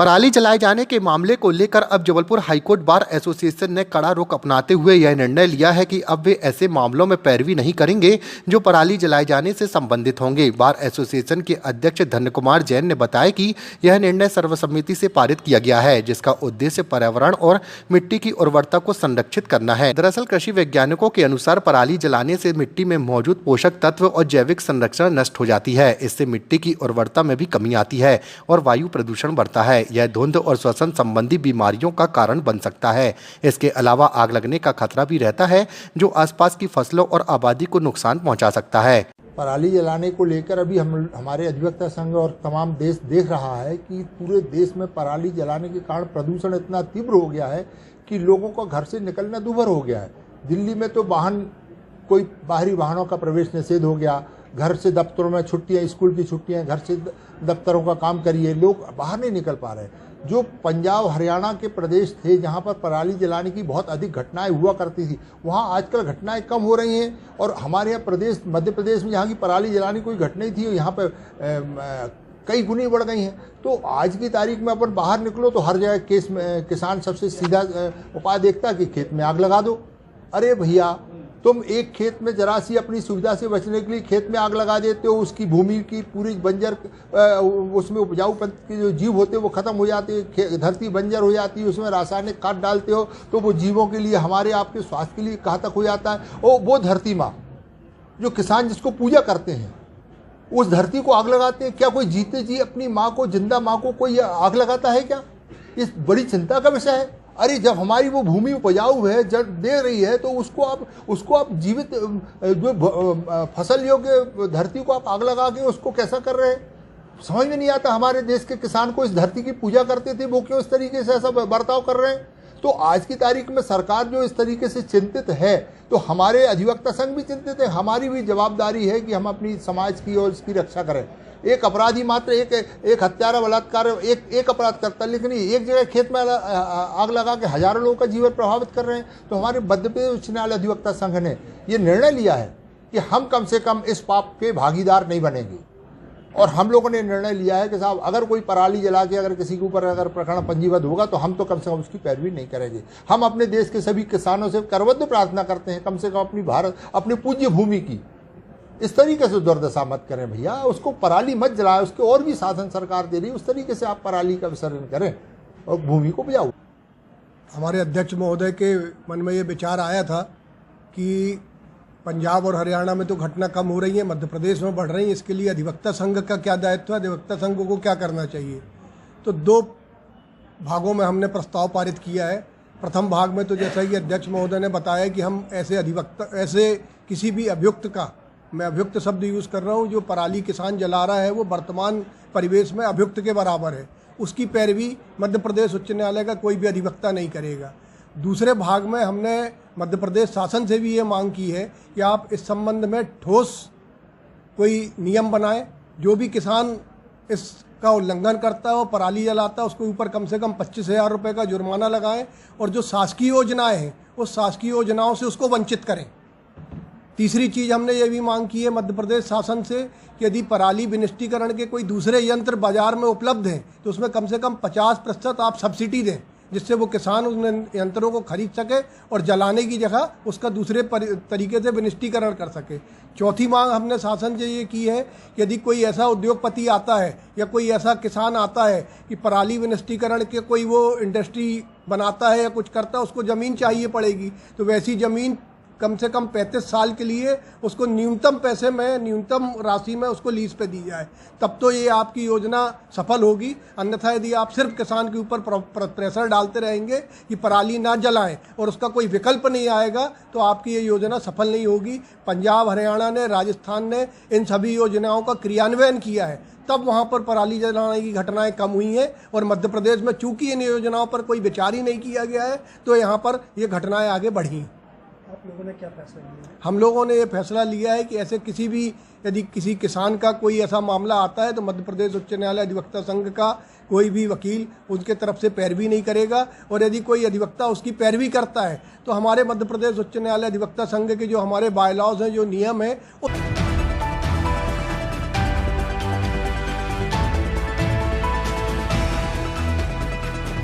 पराली जलाए जाने के मामले को लेकर अब जबलपुर हाईकोर्ट बार एसोसिएशन ने कड़ा रुख अपनाते हुए यह निर्णय लिया है कि अब वे ऐसे मामलों में पैरवी नहीं करेंगे जो पराली जलाए जाने से संबंधित होंगे। बार एसोसिएशन के अध्यक्ष धन्य कुमार जैन ने बताया कि यह निर्णय सर्वसम्मति से पारित किया गया है, जिसका उद्देश्य पर्यावरण और मिट्टी की उर्वरता को संरक्षित करना है। दरअसल कृषि वैज्ञानिकों के अनुसार पराली जलाने से मिट्टी में मौजूद पोषक तत्व और जैविक संरचना नष्ट हो जाती है। इससे मिट्टी की उर्वरता में भी कमी आती है और वायु प्रदूषण बढ़ता है। यह धुंध और श्वसन संबंधी बीमारियों का कारण बन सकता है। इसके अलावा आग लगने का खतरा भी रहता है, जो आसपास की फसलों और आबादी को नुकसान पहुंचा सकता है। पराली जलाने को लेकर अभी हमारे अधिवक्ता संघ और तमाम देश देख रहा है कि पूरे देश में पराली जलाने के कारण प्रदूषण इतना तीव्र हो गया है कि लोगों को घर से निकलना दूभर हो गया है। दिल्ली में तो कोई बाहरी वाहनों का प्रवेश निषेध हो गया। घर से दफ्तरों में छुट्टियां, स्कूल की छुट्टियां, घर से दफ्तरों का काम करिए, लोग बाहर नहीं निकल पा रहे। जो पंजाब हरियाणा के प्रदेश थे जहां पर पराली जलाने की बहुत अधिक घटनाएं हुआ करती थी, वहां आजकल घटनाएं कम हो रही हैं। और हमारे यहाँ प्रदेश मध्य प्रदेश में जहाँ की पराली जलाने की कोई घटना ही थी, यहाँ पर कई गुनी बढ़ गई हैं। तो आज की तारीख में अपन बाहर निकलो तो हर जगह किसान सबसे सीधा उपाय देखता है कि खेत में आग लगा दो। अरे भैया, तुम एक खेत में जरा सी अपनी सुविधा से बचने के लिए खेत में आग लगा देते हो, उसकी भूमि की पूरी बंजर, उसमें उपजाऊपन के जो जीव होते हैं वो खत्म हो जाते हैं, धरती बंजर हो जाती है। उसमें रासायनिक खाद डालते हो तो वो जीवों के लिए, हमारे आपके स्वास्थ्य के लिए घातक हो जाता है। और वो धरती माँ, जो किसान जिसको पूजा करते हैं, उस धरती को आग लगाते हैं। क्या कोई जीते जी अपनी माँ को, जिंदा माँ को कोई आग लगाता है क्या? ये बड़ी चिंता का विषय है। अरे जब हमारी वो भूमि उपजाऊ है, जब दे रही है, तो उसको आप जीवित, जो फसल योग्य धरती को आप आग लगा के उसको कैसा कर रहे हैं? समझ में नहीं आता। हमारे देश के किसान को इस धरती की पूजा करते थे, वो क्यों इस तरीके से ऐसा बर्ताव कर रहे हैं? तो आज की तारीख में सरकार जो इस तरीके से चिंतित है, तो हमारे अधिवक्ता संघ भी चिंतित है। हमारी भी जवाबदारी है कि हम अपनी समाज की और इसकी रक्षा करें। एक अपराधी मात्र एक हत्यारा, बलात्कार एक अपराध करता है, लेकिन एक जगह खेत में आग लगा के हजारों लोगों का जीवन प्रभावित कर रहे हैं। तो हमारे मध्य प्रदेश उच्च न्यायालय अधिवक्ता संघ ने ये निर्णय लिया है कि हम कम से कम इस पाप के भागीदार नहीं बनेंगे। और हम लोगों ने निर्णय लिया है कि साहब, अगर कोई पराली जला के अगर किसी के ऊपर अगर प्रकरण पंजीबद्ध होगा तो हम तो कम से कम उसकी पैरवी नहीं करेंगे। हम अपने देश के सभी किसानों से करबद्ध प्रार्थना करते हैं, कम से कम अपनी पूज्य भूमि की इस तरीके से दुर्दशा मत करें भैया। उसको पराली मत जलाए, उसके और भी साधन सरकार दे रही है, उस तरीके से आप पराली का विसर्जन करें और भूमि को बचाओ। हमारे अध्यक्ष महोदय के मन में ये विचार आया था कि पंजाब और हरियाणा में तो घटना कम हो रही है, मध्य प्रदेश में बढ़ रही है। इसके लिए अधिवक्ता संघ का क्या दायित्व है, अधिवक्ता संघ को क्या करना चाहिए? तो 2 भागों में हमने प्रस्ताव पारित किया है। प्रथम भाग में तो जैसा कि अध्यक्ष महोदय ने बताया कि हम ऐसे किसी भी अभियुक्त का, मैं अभियुक्त शब्द यूज़ कर रहा हूँ, जो पराली किसान जला रहा है वो वर्तमान परिवेश में अभियुक्त के बराबर है। उसकी पैरवी मध्य प्रदेश उच्च न्यायालय का कोई भी अधिवक्ता नहीं करेगा। दूसरे भाग में हमने मध्य प्रदेश शासन से भी ये मांग की है कि आप इस संबंध में ठोस कोई नियम बनाएं। जो भी किसान इसका उल्लंघन करता है और पराली जलाता है, उसके ऊपर कम से कम 25,000 रुपये का जुर्माना लगाएं। और जो शासकीय योजनाएँ हैं, उस शासकीय योजनाओं से उसको वंचित करें। तीसरी चीज़ हमने ये भी मांग की है मध्य प्रदेश शासन से कि यदि पराली विनिष्टीकरण के कोई दूसरे यंत्र बाजार में उपलब्ध हैं तो उसमें कम से कम 50% आप सब्सिडी दें, जिससे वो किसान उन यंत्रों को खरीद सके और जलाने की जगह उसका दूसरे तरीके से विनिष्टीकरण कर सके। चौथी मांग हमने शासन से ये की है कि यदि कोई ऐसा उद्योगपति आता है या कोई ऐसा किसान आता है कि पराली विनिष्टीकरण के कोई वो इंडस्ट्री बनाता है या कुछ करता है, उसको ज़मीन चाहिए पड़ेगी, तो वैसी ज़मीन कम से कम 35 साल के लिए उसको न्यूनतम पैसे में, न्यूनतम राशि में उसको लीज पे दी जाए, तब तो ये आपकी योजना सफल होगी। अन्यथा यदि आप सिर्फ किसान के ऊपर प्रेशर डालते रहेंगे कि पराली ना जलाएं और उसका कोई विकल्प नहीं आएगा, तो आपकी ये योजना सफल नहीं होगी। पंजाब, हरियाणा ने, राजस्थान ने इन सभी योजनाओं का क्रियान्वयन किया है, तब वहाँ पर पराली जलाने की घटनाएं कम हुई हैं। और मध्य प्रदेश में चूंकि इन योजनाओं पर कोई विचार ही नहीं किया गया है, तो यहाँ पर ये घटनाएं आगे बढ़ी। आप लोगों ने क्या फैसला लिया? हम लोगों ने ये फैसला लिया है कि ऐसे किसी भी, यदि किसी किसान का कोई ऐसा मामला आता है तो मध्य प्रदेश उच्च न्यायालय अधिवक्ता संघ का कोई भी वकील उसके तरफ से पैरवी नहीं करेगा। और यदि कोई अधिवक्ता उसकी पैरवी करता है तो हमारे मध्य प्रदेश उच्च न्यायालय अधिवक्ता संघ के जो हमारे बायलॉज हैं, जो नियम है,